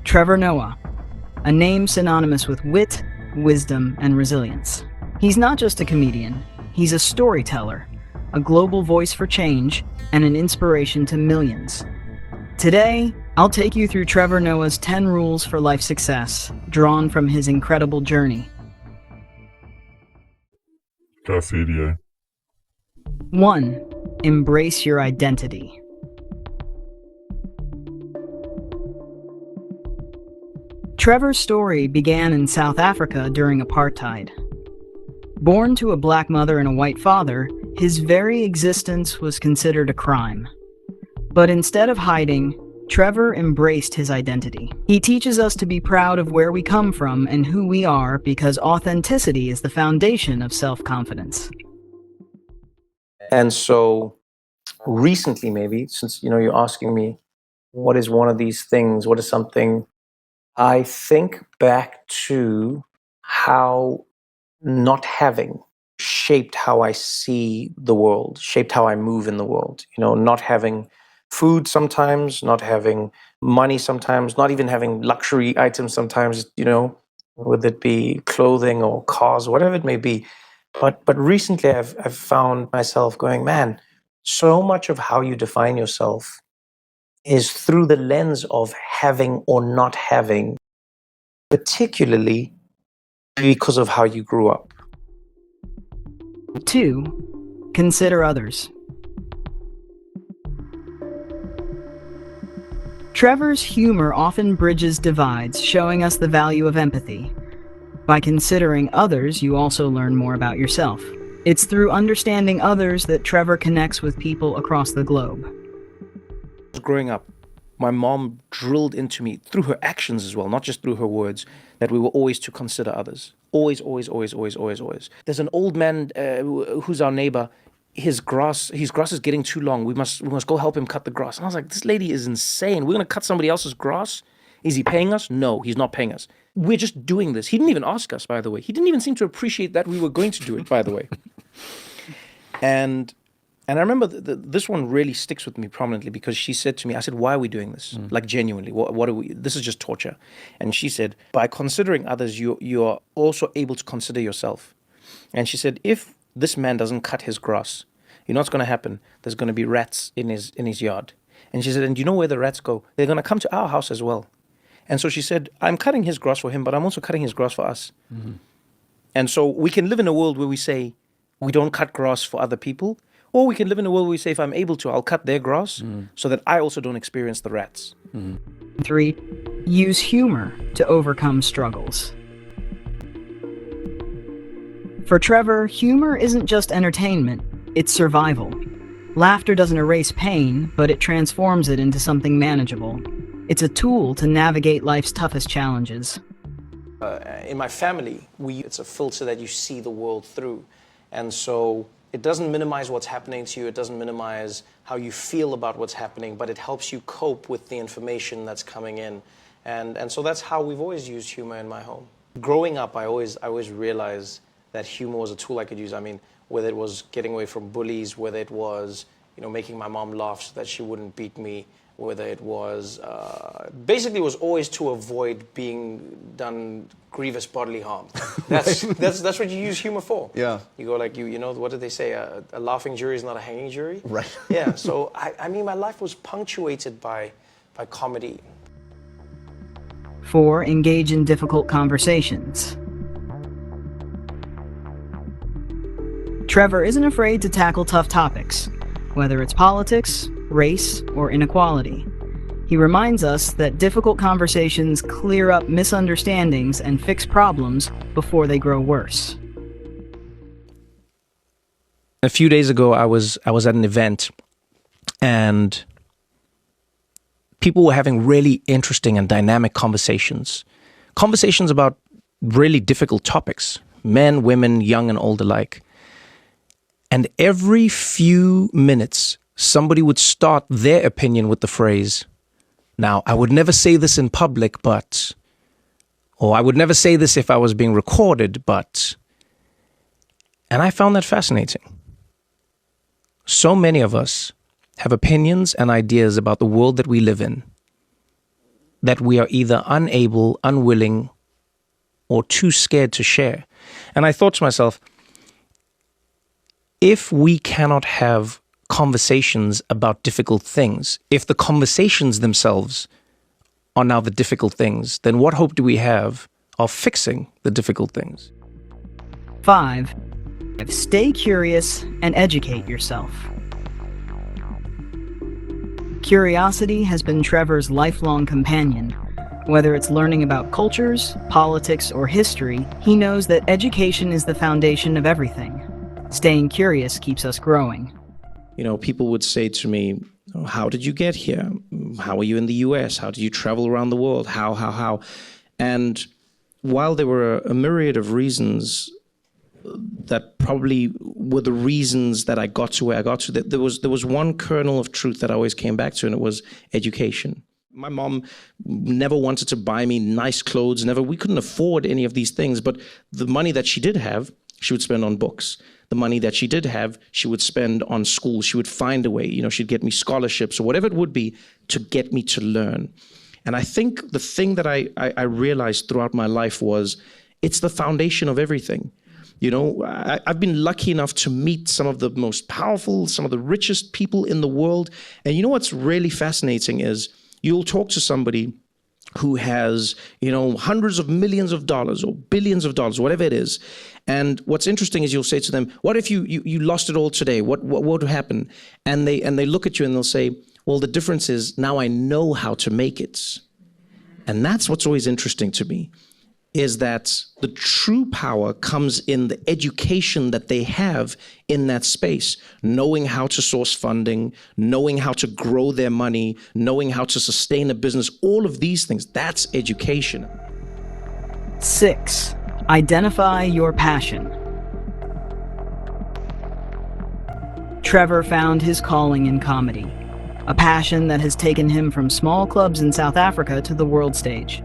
Trevor Noah, a name synonymous with wit, wisdom, and resilience. He's not just a comedian, he's a storyteller, a global voice for change, and an inspiration to millions. Today, I'll take you through Trevor Noah's 10 rules for life success, drawn from his incredible journey. Cafeteria. 1. Embrace your identity. Trevor's story began in South Africa during apartheid. Born to a black mother and a white father, his very existence was considered a crime. But instead of hiding, Trevor embraced his identity. He teaches us to be proud of where we come from and who we are because authenticity is the foundation of self-confidence. And so recently, maybe, since you're asking me, what is one of these things? What is something? I think back to how not having shaped how I see the world, shaped how I move in the world. Not having food sometimes, not having money sometimes, not even having luxury items sometimes, whether it be clothing or cars, whatever it may be. But recently I've found myself going, man, so much of how you define yourself is through the lens of having or not having, particularly because of how you grew up. 2. Consider others. Trevor's humor often bridges divides, showing us the value of empathy. By considering others, you also learn more about yourself. It's through understanding others that Trevor connects with people across the globe. Growing up, my mom drilled into me through her actions as well, not just through her words, that we were always to consider others. Always, always, always, always, always, always. There's an old man who's our neighbor. His grass is getting too long. We must go help him cut the grass. And I was like, this lady is insane. We're going to cut somebody else's grass? Is he paying us? No, he's not paying us. We're just doing this. He didn't even ask us, by the way. He didn't even seem to appreciate that we were going to do it, by the way. And I remember this one really sticks with me prominently because she said to me, I said, why are we doing this? Like genuinely, what are we, this is just torture. And she said, by considering others, you are also able to consider yourself. And she said, if this man doesn't cut his grass, you know what's going to happen? There's going to be rats in his yard. And she said, and you know where the rats go? They're going to come to our house as well. And so she said, I'm cutting his grass for him, but I'm also cutting his grass for us. Mm-hmm. And so we can live in a world where we say we don't cut grass for other people, or we can live in a world where we say, if I'm able to, I'll cut their grass so that I also don't experience the rats. 3. Use humor to overcome struggles. For Trevor, humor isn't just entertainment, it's survival. Laughter doesn't erase pain, but it transforms it into something manageable. It's a tool to navigate life's toughest challenges. In my family, it's a filter that you see the world through. And so it doesn't minimize what's happening to you. It doesn't minimize how you feel about what's happening, but it helps you cope with the information that's coming in. And so that's how we've always used humor in my home. Growing up, I always realized that humor was a tool I could use. I mean, whether it was getting away from bullies, whether it was, making my mom laugh so that she wouldn't beat me, whether it was, basically it was always to avoid being done grievous bodily harm. That's what you use humor for. Yeah. You go like, what did they say? A laughing jury is not a hanging jury? Right. Yeah, so I mean, my life was punctuated by comedy. 4. Engage in difficult conversations. Trevor isn't afraid to tackle tough topics, whether it's politics, race, or inequality. He reminds us that difficult conversations clear up misunderstandings and fix problems before they grow worse. A few days ago, I was at an event, and people were having really interesting and dynamic conversations about really difficult topics, men, women, young and old alike. And every few minutes, somebody would start their opinion with the phrase, now, I would never say this in public, but, or I would never say this if I was being recorded, but, and I found that fascinating. So many of us have opinions and ideas about the world that we live in. that we are either unable, unwilling, or too scared to share. And I thought to myself, if we cannot have conversations about difficult things, if the conversations themselves are now the difficult things, then what hope do we have of fixing the difficult things? 5. Stay curious and educate yourself. Curiosity has been Trevor's lifelong companion. Whether it's learning about cultures, politics, or history, he knows that education is the foundation of everything. Staying curious keeps us growing. You know, people would say to me, "Oh, how did you get here? How are you in the US? How did you travel around the world? How? And while there were a myriad of reasons that probably were the reasons that I got to where I got to, there was one kernel of truth that I always came back to, and it was education. My mom never wanted to buy me nice clothes. We couldn't afford any of these things, but the money that she did have, she would spend on books. The money that she did have, she would spend on school. She would find a way, she'd get me scholarships or whatever it would be to get me to learn. And I think the thing that I realized throughout my life was it's the foundation of everything. I've been lucky enough to meet some of the most powerful, some of the richest people in the world. And you know what's really fascinating is you'll talk to somebody who has, hundreds of millions of dollars or billions of dollars, whatever it is. And what's interesting is you'll say to them, what if you lost it all today? What would happen? And they look at you and they'll say, well, the difference is now I know how to make it. And that's what's always interesting to me, is that the true power comes in the education that they have in that space, knowing how to source funding, knowing how to grow their money, knowing how to sustain a business, all of these things, that's education. 6. Identify your passion. Trevor found his calling in comedy, a passion that has taken him from small clubs in South Africa to the world stage.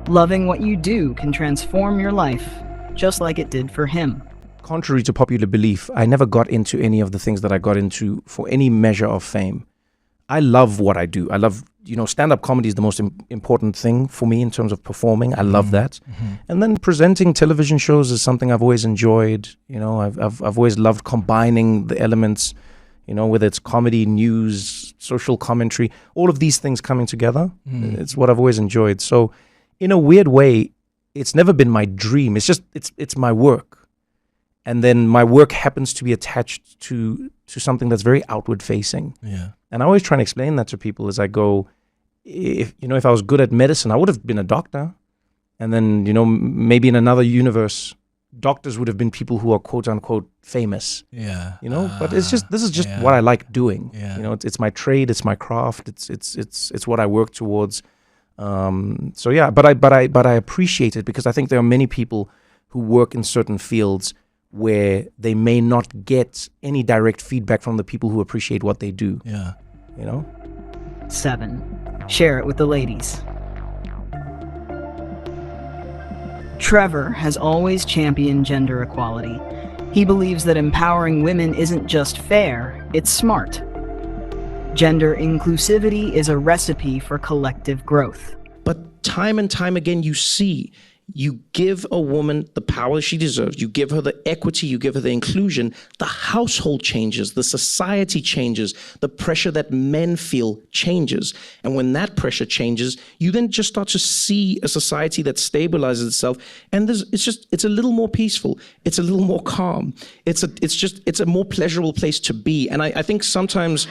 Loving what you do can transform your life, just like it did for him. Contrary to popular belief, I never got into any of the things that I got into for any measure of fame. I love what I do. I love, stand-up comedy is the most important thing for me in terms of performing. I love that. Mm-hmm. And then presenting television shows is something I've always enjoyed. I've always loved combining the elements, whether it's comedy, news, social commentary, all of these things coming together. Mm. It's what I've always enjoyed. So in a weird way, it's never been my dream. It's just, it's my work. And then my work happens to be attached to something that's very outward facing. Yeah. And I always try and explain that to people as I go, if I was good at medicine, I would have been a doctor. And then, maybe in another universe, doctors would have been people who are quote unquote famous. Yeah. But this is just what I like doing. Yeah. It's my trade, it's my craft, it's what I work towards. But I appreciate it because I think there are many people who work in certain fields where they may not get any direct feedback from the people who appreciate what they do. Yeah. 7. Share it with the ladies. Trevor has always championed gender equality. He believes that empowering women isn't just fair, it's smart. Gender inclusivity is a recipe for collective growth. But time and time again, you give a woman the power she deserves, you give her the equity, you give her the inclusion, the household changes, the society changes, the pressure that men feel changes. And when that pressure changes, you then just start to see a society that stabilizes itself. And it's a little more peaceful. It's a little more calm. It's a more pleasurable place to be. And I think sometimes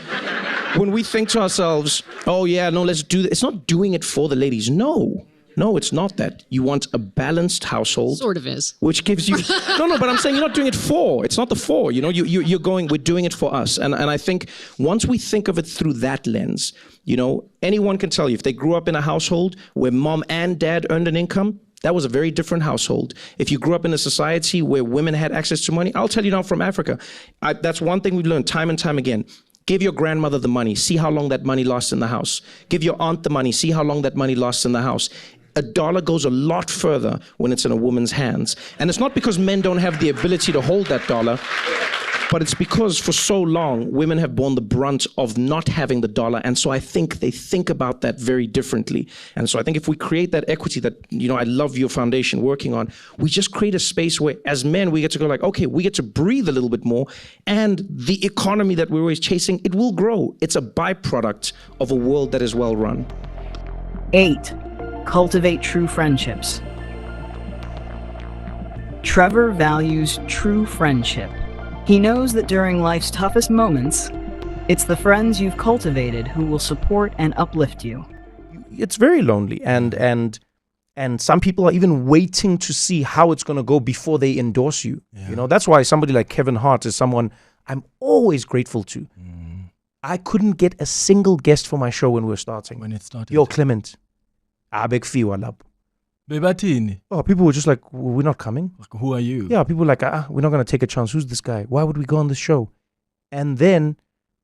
when we think to ourselves, oh yeah, no, let's do this. It's not doing it for the ladies. No, it's not that. You want a balanced household. Sort of is. Which gives you... No, but I'm saying you're not doing it for. It's not the for. You're going, we're doing it for us. And I think once we think of it through that lens, anyone can tell you if they grew up in a household where mom and dad earned an income, that was a very different household. If you grew up in a society where women had access to money, I'll tell you now from Africa, that's one thing we've learned time and time again. Give your grandmother the money, see how long that money lasts in the house. Give your aunt the money, see how long that money lasts in the house. A dollar goes a lot further when it's in a woman's hands. And it's not because men don't have the ability to hold that dollar. But it's because for so long, women have borne the brunt of not having the dollar. And so I think they think about that very differently. And so I think if we create that equity that, I love your foundation working on, we just create a space where as men, we get to go like, okay, we get to breathe a little bit more. And the economy that we're always chasing, it will grow. It's a byproduct of a world that is well run. 8. Cultivate true friendships. Trevor values true friendship. He knows that during life's toughest moments, it's the friends you've cultivated who will support and uplift you. It's very lonely, and some people are even waiting to see how it's going to go before they endorse you. Yeah. That's why somebody like Kevin Hart is someone I'm always grateful to. I couldn't get a single guest for my show when we were starting. When it started. Yo, Clement, abeg fiwa lab. Bebatini. Oh, people were just like, we're not coming. Like, who are you? Yeah, people were like, we're not going to take a chance. Who's this guy? Why would we go on this show? And then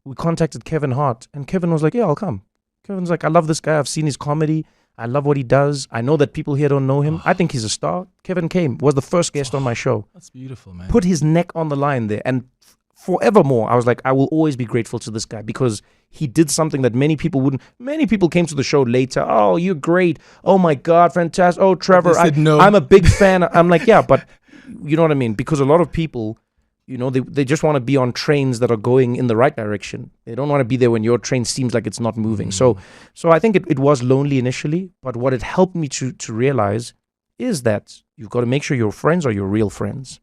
we contacted Kevin Hart, and Kevin was like, yeah, I'll come. Kevin's like, I love this guy. I've seen his comedy. I love what he does. I know that people here don't know him. I think he's a star. Kevin came, was the first guest on my show. That's beautiful, man. Put his neck on the line there. And forevermore, I was like, I will always be grateful to this guy because he did something that many people wouldn't. Many people came to the show later. Oh, you're great. Oh my God, fantastic. Oh, Trevor, They said no. I'm a big fan. I'm like, yeah, but you know what I mean? Because a lot of people, they just want to be on trains that are going in the right direction. They don't want to be there when your train seems like it's not moving. So I think it was lonely initially, but what it helped me to realize is that you've got to make sure your friends are your real friends.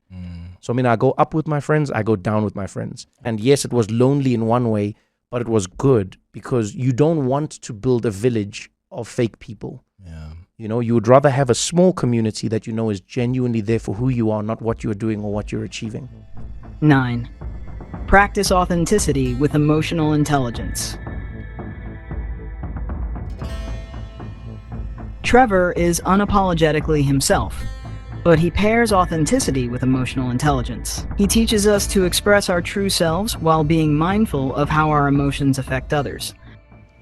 So I go up with my friends, I go down with my friends. And yes, it was lonely in one way, but it was good because you don't want to build a village of fake people. Yeah. You would rather have a small community that is genuinely there for who you are, not what you're doing or what you're achieving. 9. Practice authenticity with emotional intelligence. Trevor is unapologetically himself, but he pairs authenticity with emotional intelligence. He teaches us to express our true selves while being mindful of how our emotions affect others.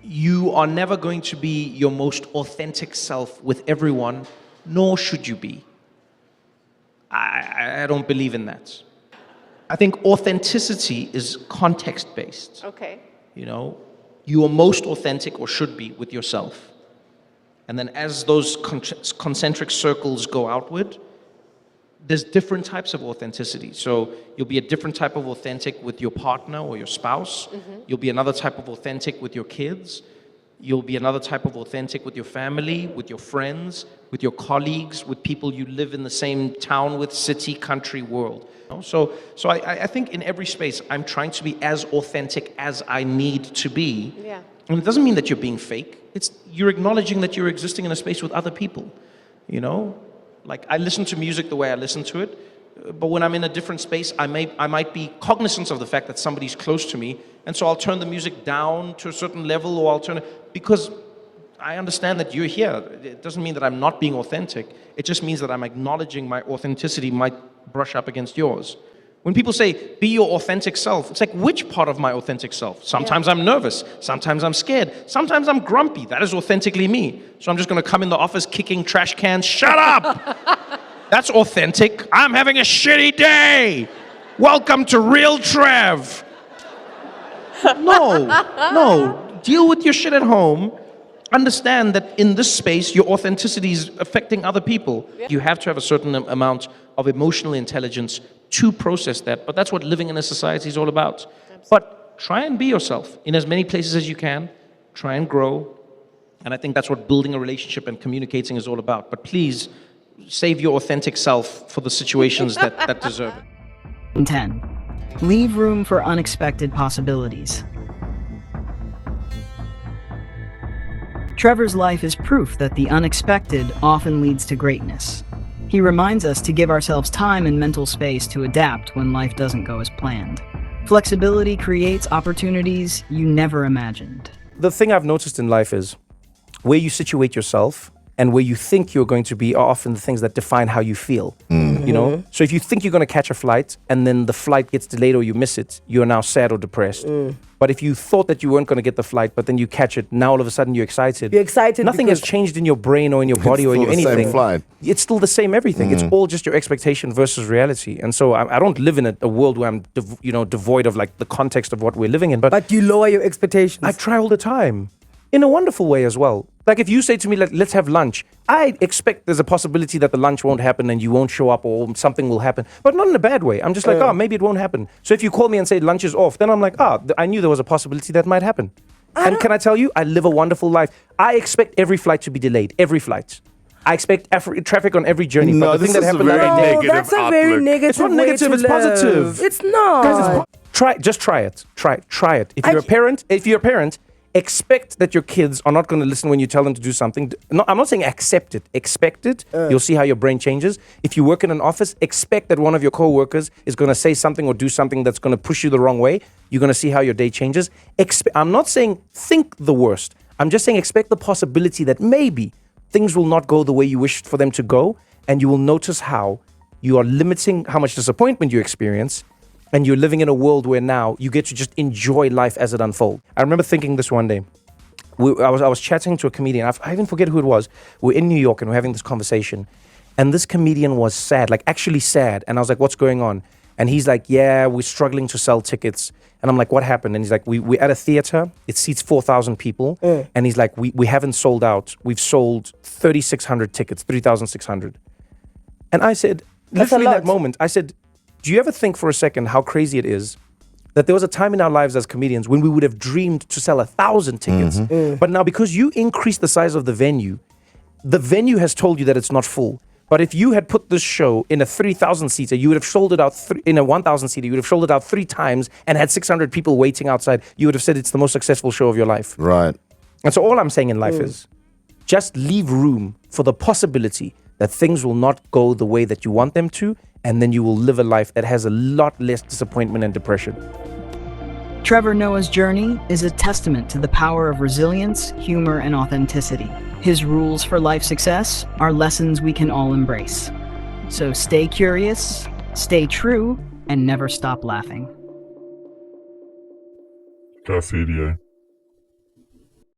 You are never going to be your most authentic self with everyone, nor should you be. I don't believe in that. I think authenticity is context-based. Okay. You are most authentic or should be with yourself. And then as those concentric circles go outward, there's different types of authenticity. So you'll be a different type of authentic with your partner or your spouse. You'll be another type of authentic with your kids. You'll be another type of authentic with your family, with your friends, with your colleagues, with people you live in the same town with, city, country, world. So I think in every space, I'm trying to be as authentic as I need to be. Yeah. And it doesn't mean that you're being fake. You're acknowledging that you're existing in a space with other people, Like I listen to music the way I listen to it, but when I'm in a different space, I might be cognizant of the fact that somebody's close to me, and so I'll turn the music down to a certain level, or I'll turn it, because I understand that you're here. It doesn't mean that I'm not being authentic. It just means that I'm acknowledging my authenticity might brush up against yours. When people say, be your authentic self, it's like, which part of my authentic self? Sometimes I'm nervous. Sometimes I'm scared. Sometimes I'm grumpy. That is authentically me. So I'm just going to come in the office kicking trash cans. Shut up! That's authentic. I'm having a shitty day. Welcome to Real Trev. No. Deal with your shit at home. Understand that in this space, your authenticity is affecting other people. You have to have a certain amount of emotional intelligence to process that, but that's what living in a society is all about. But try and be yourself in as many places as you can. Try and grow. And I think that's what building a relationship and communicating is all about. But please, save your authentic self for the situations that deserve it. 10. Leave room for unexpected possibilities. Trevor's life is proof that the unexpected often leads to greatness. He reminds us to give ourselves time and mental space to adapt when life doesn't go as planned. Flexibility creates opportunities you never imagined. The thing I've noticed in life is where you situate yourself and where you think you're going to be are often the things that define how you feel. You know, so if you think you're going to catch a flight and then the flight gets delayed or you miss it, you're now sad or depressed. But if you thought that you weren't going to get the flight, but then you catch it, now all of a sudden you're excited. You're excited. Nothing has changed in your brain or in your body or in your anything. Same flight. It's still the same everything. It's all just your expectation versus reality. And so I don't live in a world where I'm devoid of like the context of what we're living in. But you lower your expectations. I try all the time, in a wonderful way as well. Like if you say to me, like, let's have lunch, I expect there's a possibility that the lunch won't happen and you won't show up or something will happen, but not in a bad way. I'm just like, maybe it won't happen. So if you call me and say lunch is off, then I'm like, I knew there was a possibility that might happen. And can I tell you, I live a wonderful life. I expect every flight to be delayed, every flight. I expect traffic on every journey. No, but the this thing that is a happened very that day, negative that's a very outlook. negative. It's not way negative, to it's live. positive. It's not. Guys, just try it. Try it. If you're a parent, expect that your kids are not going to listen when you tell them to do something. No, I'm not saying accept it. Expect it. You'll see how your brain changes. If you work in an office, expect that one of your co-workers is going to say something or do something that's going to push you the wrong way. You're going to see how your day changes. I'm not saying think the worst. I'm just saying expect the possibility that maybe things will not go the way you wished for them to go, and you will notice how you are limiting how much disappointment you experience. And you're living in a world where now you get to just enjoy life as it unfolds. I remember thinking this one day. I was chatting to a comedian. I even forget who it was. We're in New York and we're having this conversation. And this comedian was sad, like actually sad. And I was like, what's going on? And he's like, yeah, we're struggling to sell tickets. And I'm like, what happened? And he's like, we're at a theater. It seats 4,000 people. And he's like, we haven't sold out. We've sold 3,600 tickets, 3,600. And I said, literally in that moment, I said, do you ever think for a second how crazy it is that there was a time in our lives as comedians when we would have dreamed to sell 1,000 tickets, but now because you increase the size of the venue has told you that it's not full. But if you had put this show in a 3,000 seater, you would have sold it out in a 1,000 seater. You would have sold it out 3 times and had 600 people waiting outside. You would have said it's the most successful show of your life. Right. And so all I'm saying in life is just leave room for the possibility that things will not go the way that you want them to, and then you will live a life that has a lot less disappointment and depression. Trevor Noah's journey is a testament to the power of resilience, humor, and authenticity. His rules for life success are lessons we can all embrace. So stay curious, stay true, and never stop laughing. Cafe